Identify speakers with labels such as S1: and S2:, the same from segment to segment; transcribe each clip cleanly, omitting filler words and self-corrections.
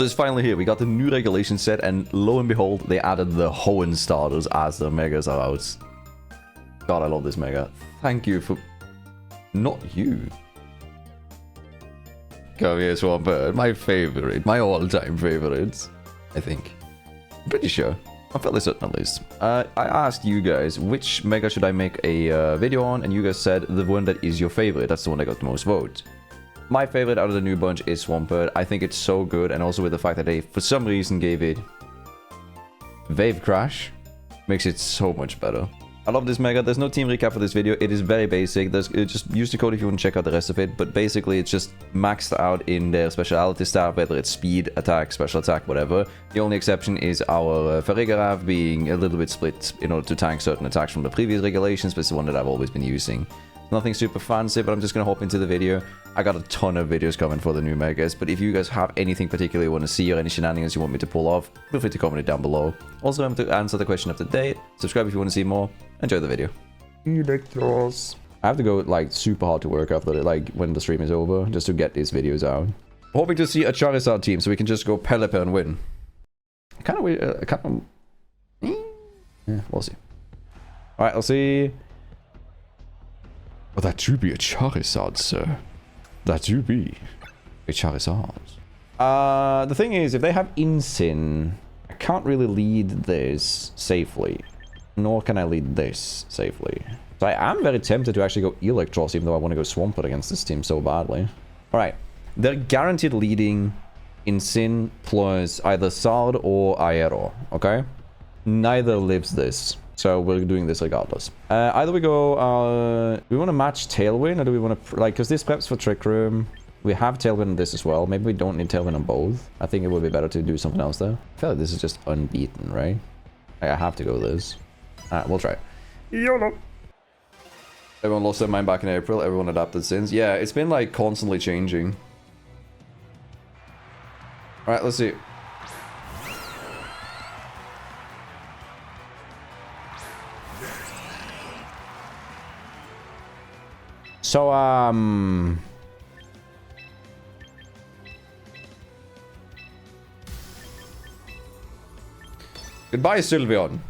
S1: So it's finally here. We got the new regulation set, and lo and behold, they added the Hoenn starters as the megas are out. God, I love this mega. Thank you for... Not you. Come here, Swampert. My favorite. My all-time favorite. I think. I'm pretty sure. I'm fairly certain at least. I asked you guys, which mega should I make a video on? And you guys said the one that is your favorite. That's the one that got the most votes. My favorite out of the new bunch is Swampert. I think it's so good. And also with the fact that they, for some reason, gave it Wave Crash. Makes it so much better. I love this mega. There's no team recap for this video. It is very basic. Just use the code if you want to check out the rest of it. But basically, it's just maxed out in their speciality stat, whether it's speed, attack, special attack, whatever. The only exception is our Farigarav being a little bit split in order to tank certain attacks from the previous regulations, but it's the one that I've always been using. Nothing super fancy, but I'm just going to hop into the video. I got a ton of videos coming for the new megas, but if you guys have anything particular you want to see or any shenanigans you want me to pull off, feel free to comment it down below. Also, remember to answer the question of the day, subscribe if you want to see more, enjoy the video. Electros. I have to go like super hard to work after it, like when the stream is over, just to get these videos out. Hoping to see a Charizard team so we can just go Pelipper and win. Yeah, we'll see. Alright, let's see. Oh, that do be a Charizard, sir. That do be a Charizard. The thing is, if they have Incin, I can't really lead this safely. Nor can I lead this safely. So I am very tempted to actually go Electros, even though I want to go Swampert against this team so badly. Alright. They're guaranteed leading Incin plus either Sard or Aero, okay? Neither lives this. So we're doing this regardless. Either we go, do we want to match Tailwind, or do we want to, like, because this preps for Trick Room. We have Tailwind on this as well. Maybe we don't need Tailwind on both. I think it would be better to do something else there. I feel like this is just unbeaten, right? Like, I have to go this. Alright, we'll try. YOLO. Everyone lost their mind back in April. Everyone adapted since. Yeah, it's been, like, constantly changing. Alright, let's see. So, goodbye, Sylveon.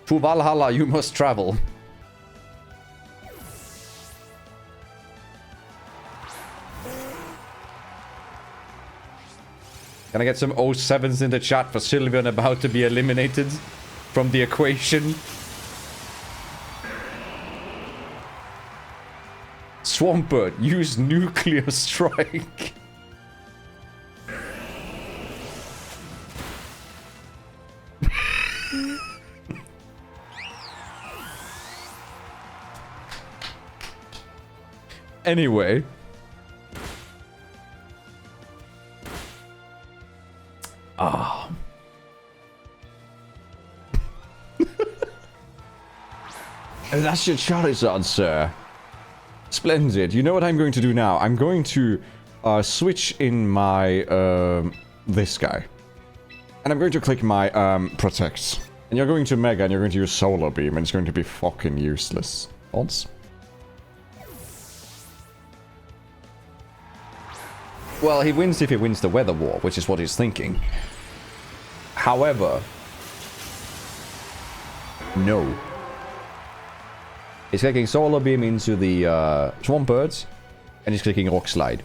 S1: To Valhalla you must travel. Can I get some 07s in the chat for Sylveon about to be eliminated from the equation? Swampert, use Nuclear Strike. Anyway. Ah. That's your Charizard, sir. Splendid. You know what I'm going to do now? I'm going to switch in my this guy. And I'm going to click my Protect. And you're going to Mega and you're going to use Solar Beam and it's going to be fucking useless. Odds? Well, he wins if he wins the Weather War, which is what he's thinking. However... No. He's clicking Solar Beam into the Swampert, and he's clicking Rock Slide.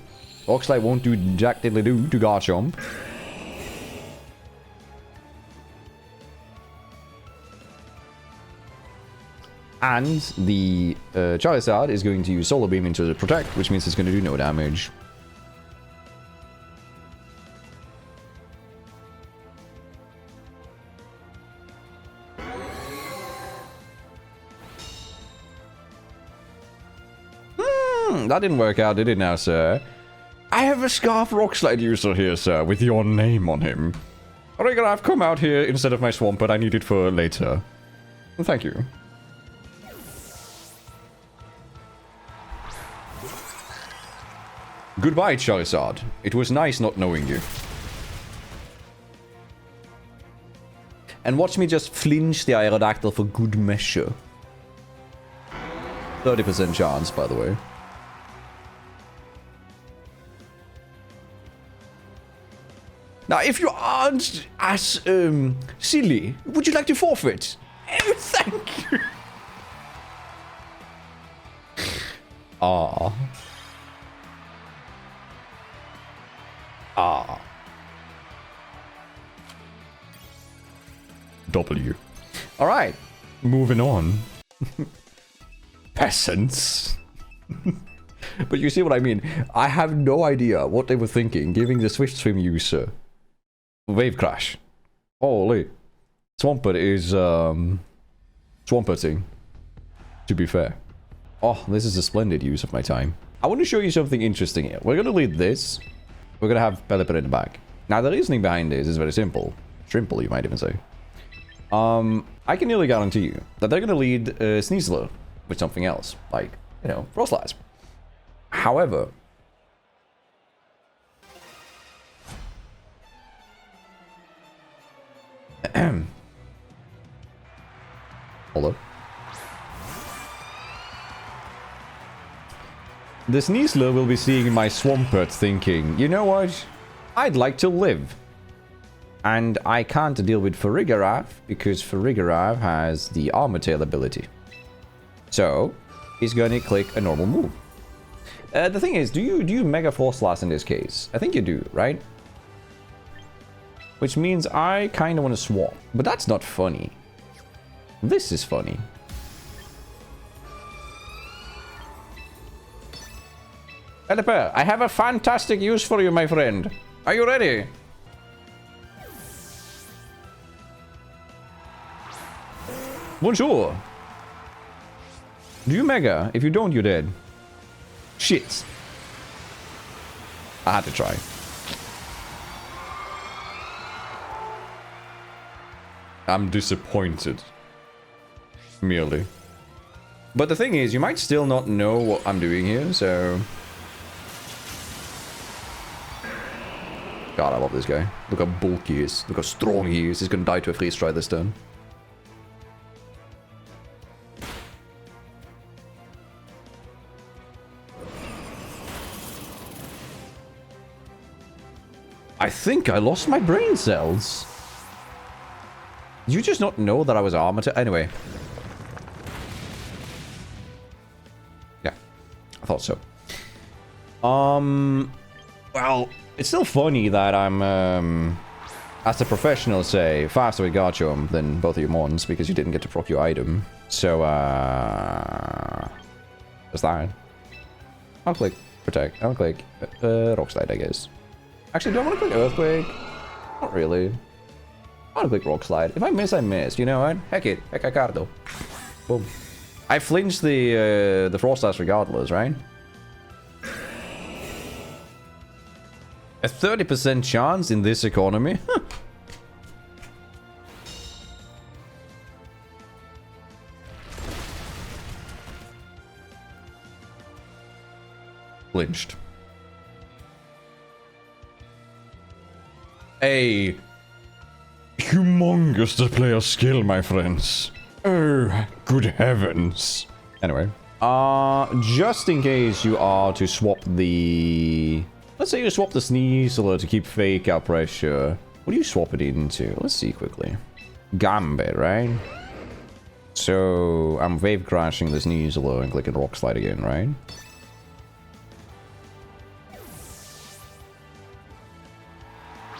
S1: Rock Slide won't do jack diddly do to Garchomp. And the Charizard is going to use Solar Beam into the Protect, which means it's going to do no damage. That didn't work out, did it now, sir? I have a Scarf Rock Slide user here, sir, with your name on him. Alright, I've come out here instead of my Swamp, but I need it for later. Thank you. Goodbye, Charizard. It was nice not knowing you. And watch me just flinch the Aerodactyl for good measure. 30% chance, by the way. Now, if you aren't as silly, would you like to forfeit? Oh, thank you. Ah. Ah. W. All right. Moving on. Peasants. But you see what I mean? I have no idea what they were thinking, giving the Swift Swim user Wave Crash. Holy. Swampert is, Swamperting. To be fair. Oh, this is a splendid use of my time. I want to show you something interesting here. We're going to lead this. We're going to have Pelipper in the back. Now, the reasoning behind this is very simple. Shrimple, you might even say. I can nearly guarantee you that they're going to lead Sneasler with something else. Like, you know, Frostlass. However... Hold up. The Sneasler will be seeing my Swampert thinking, you know what? I'd like to live. And I can't deal with Farigarath because Farigarath has the Armor Tail ability. So, he's gonna click a normal move. The thing is, do you Mega Force Blast in this case? I think you do, right? Which means I kind of want to swap. But that's not funny. This is funny. Pelipper, I have a fantastic use for you, my friend. Are you ready? Bonjour. Do you Mega? If you don't, you're dead. Shit. I had to try. I'm disappointed. Merely. But the thing is, you might still not know what I'm doing here, so... God, I love this guy. Look how bulky he is. Look how strong he is. He's gonna die to a freeze try this turn. I think I lost my brain cells. Did you just not know that I was armored? Anyway. Yeah. I thought so. Well, it's still funny that I'm, as a professional, say, faster with Garchomp than both of your Mons because you didn't get to proc your item. So, what's that? I'll click Protect. I'll click Rock Slide, I guess. Actually, do I want to click Earthquake? Not really. I want to click Rock Slide. If I miss, I miss. You know what? Heck it. Heck Cardo. Boom. I flinched the Frost Blast regardless, right? A 30% chance in this economy? Flinched. A humongous display of skill, my friends. Oh, good heavens. Anyway, just in case you are to swap the... Let's say you swap the Sneasler to keep fake out pressure. What do you swap it into? Let's see quickly. Gambit, right? So, I'm wave crashing the Sneasler and clicking Rock Slide again, right?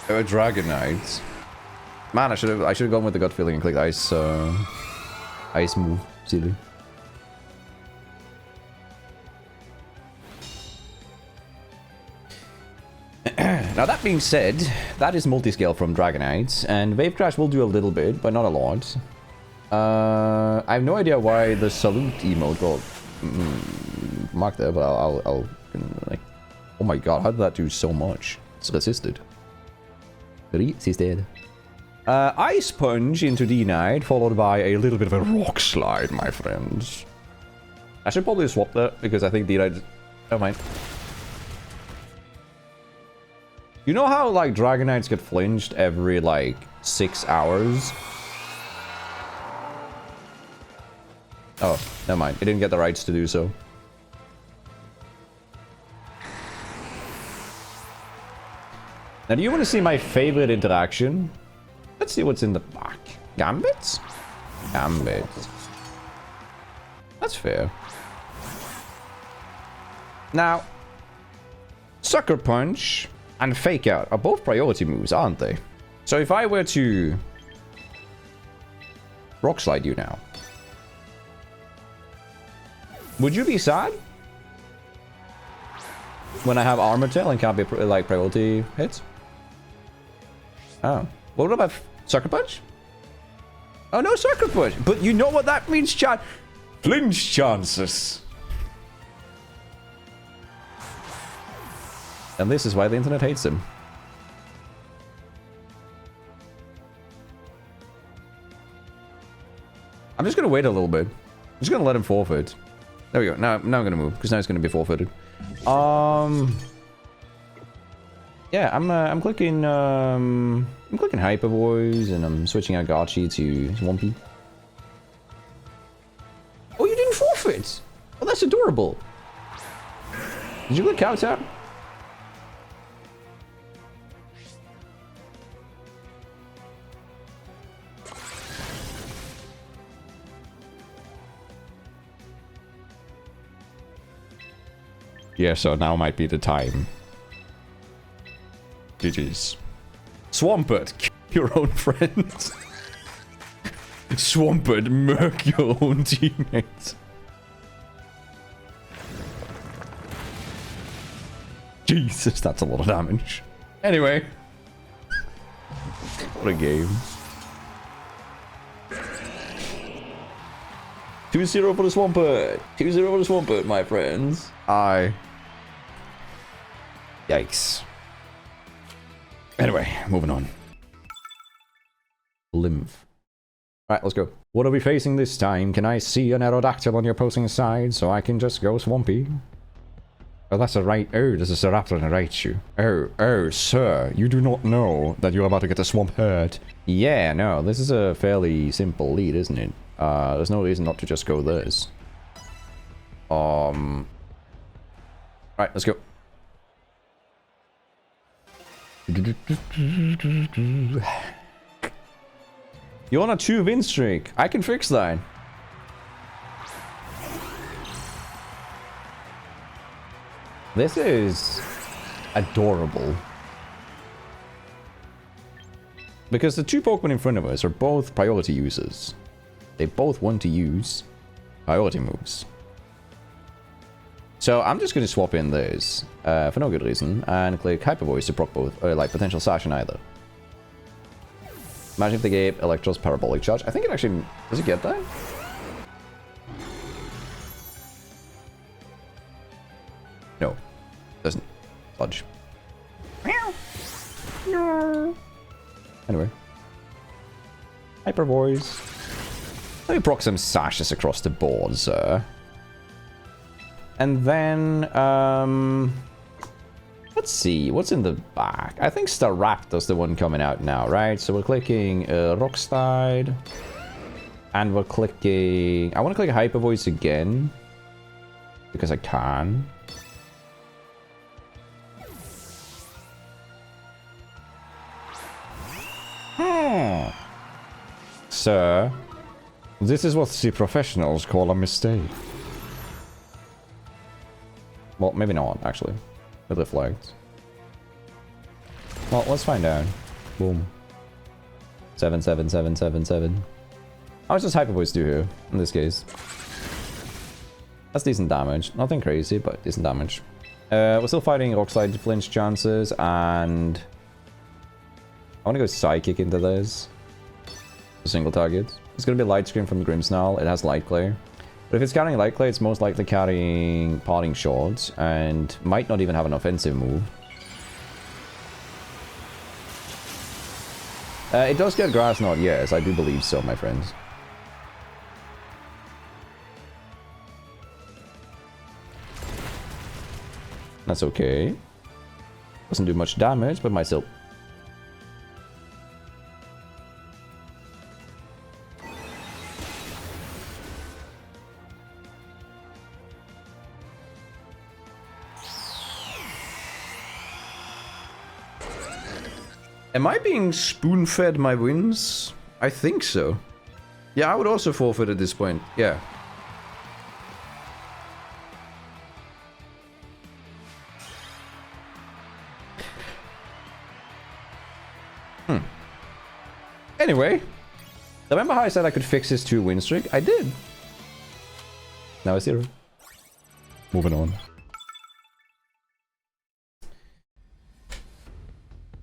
S1: Dragonite. Man, I should have gone with the gut feeling and clicked ice ice move. Silly. Now that being said, that is multi-scale from Dragonite, and Wave Crash will do a little bit, but not a lot. I have no idea why the salute emote got marked there, but I'll like, oh my god, how did that do so much? It's resisted. Resisted. Ice Punch into D-Knight, followed by a little bit of a Rock Slide, my friends. I should probably swap that, because I think D-Knight... Never mind. You know how, like, Dragonites get flinched every, like, 6 hours? Oh, never mind. It didn't get the rights to do so. Now, do you want to see my favorite interaction? Let's see what's in the back. Gambits? Gambits. That's fair. Now, Sucker Punch and Fake Out are both priority moves, aren't they? So if I were to Rock Slide you now, would you be sad when I have Armor Tail and can't be like priority hits? Oh. What about Sucker Punch? Oh, no Sucker Punch. But you know what that means, chat? Flinch chances. And this is why the internet hates him. I'm just going to wait a little bit. I'm just going to let him forfeit. There we go. Now I'm going to move, because now it's going to be forfeited. Yeah, I'm clicking Hyper Voice, and I'm switching out Garchi to Swampy. Oh, you didn't forfeit! Oh, that's adorable. Did you click Kowtow? Yeah, so now might be the time. GG's. Swampert, kill your own friends. Swampert, murk your own teammates. Jesus, that's a lot of damage. Anyway. What a game. 2-0 for the Swampert. 2-0 for the Swampert, my friends. Yikes. Anyway, moving on. Lymph. Alright, let's go. What are we facing this time? Can I see an Aerodactyl on your opposing side so I can just go Swampy? Oh, that's a right. Oh, there's a Staraptor in a Raichu. Oh, sir. You do not know that you're about to get a Swampert. Yeah, no, this is a fairly simple lead, isn't it? There's no reason not to just go this. Right, let's go. You're on a 2-win streak. I can fix that. This is adorable. Because the two Pokemon in front of us are both priority users. They both want to use priority moves. So I'm just going to swap in those for no good reason and click Hyper Voice to proc both, or like potential Sash in either. Imagine if they gave Electro's Parabolic Charge. I think it actually... Does it get that? No. Doesn't. Fudge. Anyway. Hyper Voice. Let me proc some Sashes across the board, sir. And then, let's see, what's in the back? I think Staraptor's the one coming out now, right? So we're clicking Rock Slide. And we're clicking... I want to click Hyper Voice again. Because I can. Sir, this is what the professionals call a mistake. Well, maybe not, actually. With the flags. Well, let's find out. Boom. 7, 7, 7, 7, 7. How much does Hyper Voice do here, in this case? That's decent damage. Nothing crazy, but decent damage. We're still fighting Rock Slide flinch chances, and... I want to go Psychic into this. A single target. It's going to be Light Screen from the Grimmsnarl. It has Light Glare. But if it's carrying Light Glare, it's most likely carrying Parting Shots, and might not even have an offensive move. It does get Grass Knot, yes, I do believe so, my friends. That's okay. Doesn't do much damage, but might still... Am I being spoon-fed my wins? I think so. Yeah, I would also forfeit at this point. Yeah. Anyway, remember how I said I could fix this 2-win streak? I did. Now it's 0. Moving on.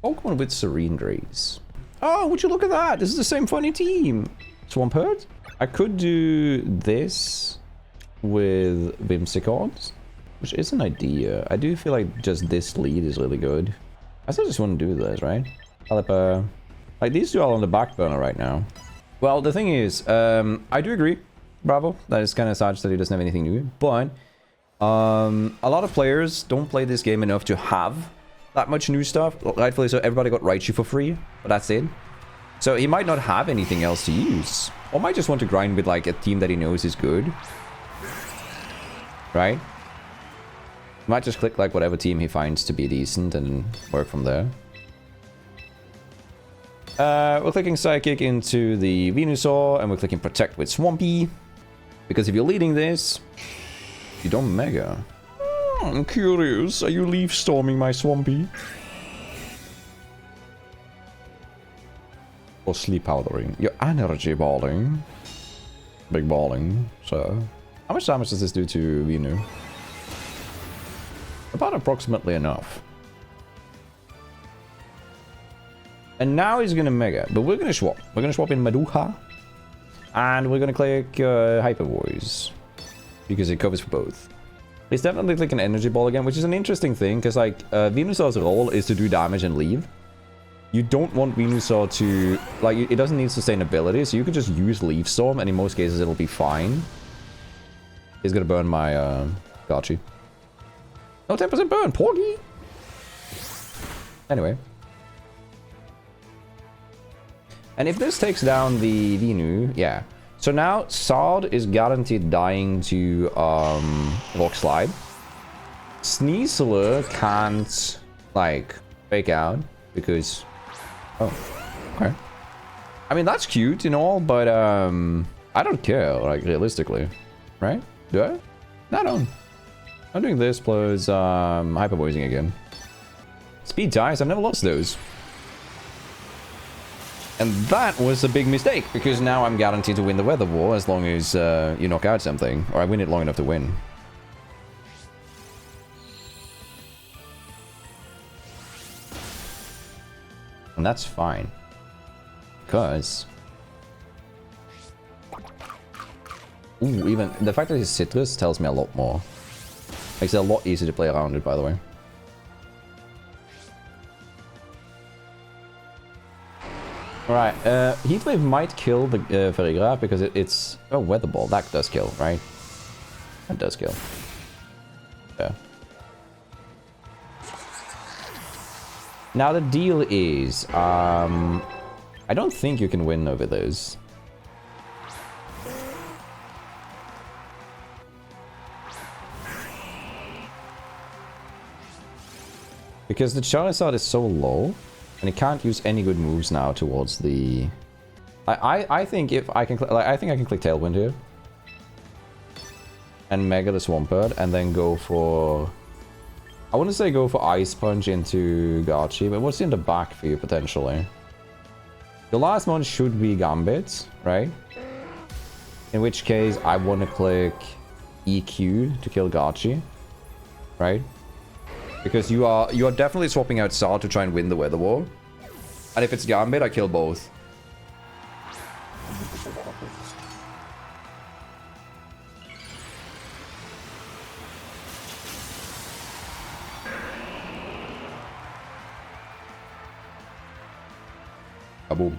S1: Pokemon with Serene Rays. Oh, would you look at that? This is the same funny team. Swampert. I could do this with Whimsicorns, which is an idea. I do feel like just this lead is really good. I still just want to do this, right? Like, these two are on the back burner right now. Well, the thing is, I do agree, Bravo. That is kind of sad that he doesn't have anything new. But, a lot of players don't play this game enough to have that much new stuff. Rightfully so, everybody got Raichu for free, but that's it. So he might not have anything else to use. Or might just want to grind with, like, a team that he knows is good. Right? He might just click, like, whatever team he finds to be decent and work from there. We're clicking Psychic into the Venusaur, and we're clicking Protect with Swampy. Because if you're leading this, you don't Mega. I'm curious, are you Leaf Storming my Swampy? Or Sleep Powdering? You're Energy Balling. Big Balling, so... How much damage does this do to Venu? About approximately enough. And now he's gonna Mega, but we're gonna swap. We're gonna swap in Maduha. And we're gonna click Hyper Voice. Because it covers for both. He's definitely like an Energy Ball again, which is an interesting thing, because like Venusaur's role is to do damage and leave. You don't want Venusaur to... Like, it doesn't need sustainability, so you can just use Leaf Storm, and in most cases it'll be fine. He's gonna burn my Garchie. No 10% burn, Porgy! Anyway. And if this takes down the Venu, yeah. So now, Sard is guaranteed dying to Rock Slide. Sneasler can't, like, fake out, because... Oh, okay. I mean, that's cute and all, but I don't care, like, realistically. Right? Do I? No, I don't. I'm doing this plus Hyper Voicing again. Speed ties, I've never lost those. And that was a big mistake, because now I'm guaranteed to win the Weather War as long as you knock out something. Or I win it long enough to win. And that's fine. Because... Ooh, even the fact that he's Citrus tells me a lot more. Makes it a lot easier to play around it, by the way. Alright, Heatwave might kill the Ferrigraph because it's... Oh, Weather Ball. That does kill, right? That does kill. Yeah. Now the deal is, I don't think you can win over those. Because the Charizard is so low, and it can't use any good moves now towards the... I think if I can... Like, I think I can click Tailwind here. And Mega the Swampert, and then go for... I want to say go for Ice Punch into Garchie, but what's in the back for you, potentially? The last one should be Gambit, right? In which case, I want to click EQ to kill Garchie, right? Because you are definitely swapping out Sard to try and win the Weather War. And if it's Gambit, I kill both. Kaboom.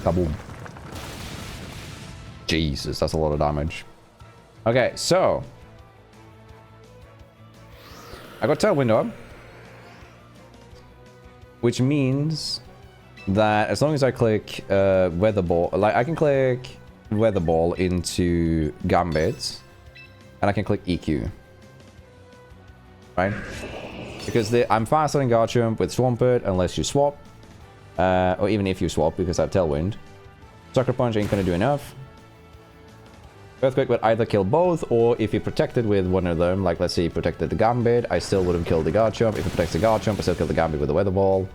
S1: Kaboom. Jesus, that's a lot of damage. Okay, so I got Tailwind up, which means that as long as I click Weather Ball, like I can click Weather Ball into Gambit, and I can click EQ, right? Because I'm faster than Garchomp with Swampert unless you swap, or even if you swap because I have Tailwind. Sucker Punch ain't gonna do enough. Earthquake would either kill both, or if he protected with one of them, like let's say he protected the Gambit, I still wouldn't kill the Garchomp. If he protects the Garchomp, I still kill the Gambit with the Weather Ball.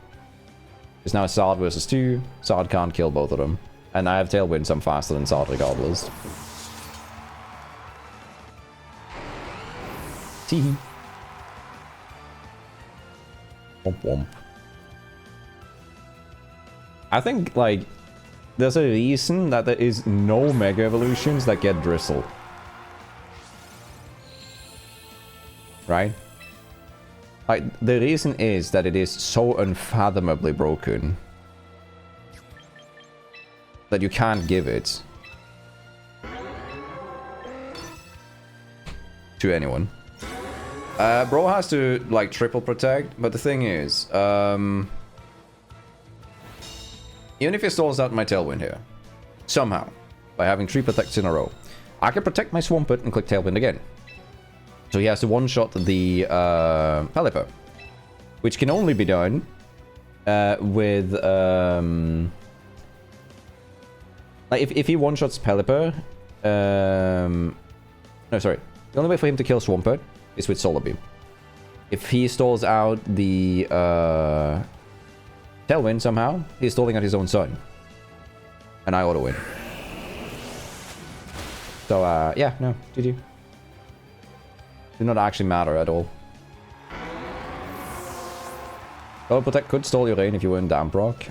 S1: It's now Sard versus 2. Sard can't kill both of them. And I have Tailwind, so I'm faster than Sard regardless. Teehee. Womp womp. I think, like, there's a reason that there is no Mega Evolutions that get Drizzle. Right? Like, the reason is that it is so unfathomably broken that you can't give it to anyone. Bro has to, like, triple protect, but the thing is, even if he stalls out my Tailwind here, somehow, by having 3 protects in a row, I can protect my Swampert and click Tailwind again. So he has to one-shot the Pelipper, which can only be done with... like, if he one-shots Pelipper... no, sorry. The only way for him to kill Swampert is with Solar Beam. If he stalls out the Tailwind somehow, he's stalling out his own son. And I auto-win. So, yeah, no, GG. Do not actually matter at all. Double Protect could stall your rain if you were in Damp Rock.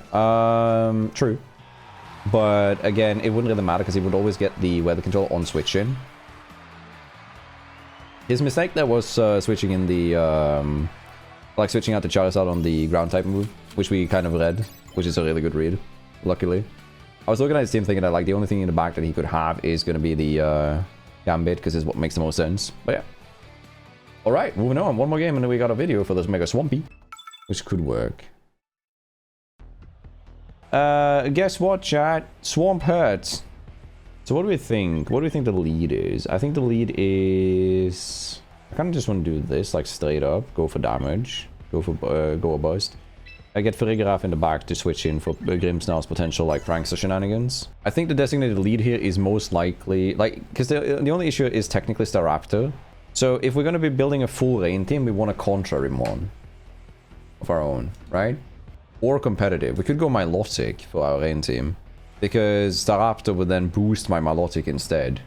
S1: True. But again, it wouldn't really matter because he would always get the weather control on switch in. His mistake there was switching in the, like switching out the Charizard on the ground type move, which we kind of read, which is a really good read, luckily. I was looking at his team thinking that like the only thing in the back that he could have is going to be the Gambit, because it's what makes the most sense. But yeah. Alright, moving on. One more game and then we got a video for this Mega Swampy, which could work. Guess what, chat? Swampert. So what do we think? What do we think the lead is? I think the lead is... I kind of just want to do this, like straight up. Go for damage. Go for go or bust. I get Farigiraf in the back to switch in for Grimmsnarl's potential, like, Prankster shenanigans. I think the designated lead here is most likely... like, because the only issue is technically Staraptor. So if we're going to be building a full rain team, we want a contrary one of our own, right? Or competitive. We could go Milotic for our rain team, because Staraptor would then boost my Milotic instead.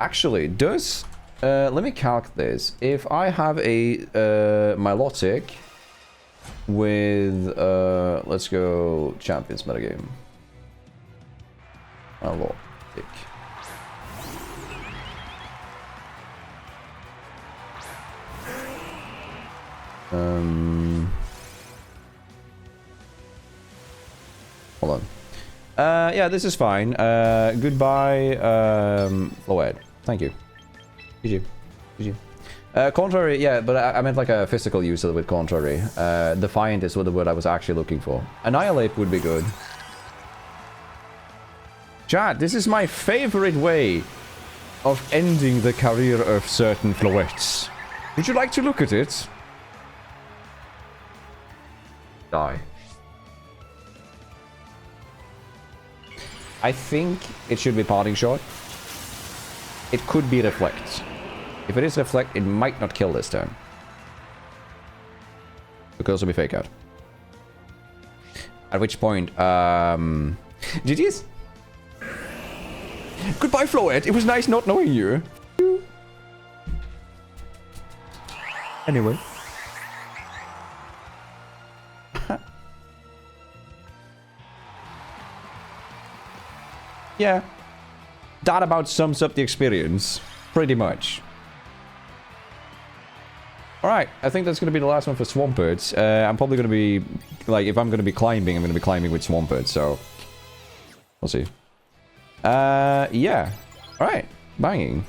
S1: Actually, does... let me calc this. If I have a Milotic with... let's go Champions metagame. Milotic. Hold on. Yeah, this is fine. Goodbye, Floed. Thank you. GG. GG. Contrary, yeah, but I meant like a physical use of it with contrary. Defiant is what the word I was actually looking for. Annihilate would be good. Chat, this is my favorite way of ending the career of certain Floettes. Would you like to look at it? Die. I think it should be Parting Shot. It could be Reflect. If it is Reflect, it might not kill this turn. It could also be Fake Out. At which point, GG's. Goodbye, Floette. It was nice not knowing you. Anyway. Yeah. That about sums up the experience. Pretty much. Alright, I think that's going to be the last one for Swampert. I'm probably going to be... like, if I'm going to be climbing, I'm going to be climbing with Swampert, so... we'll see. Yeah. Alright. Banging.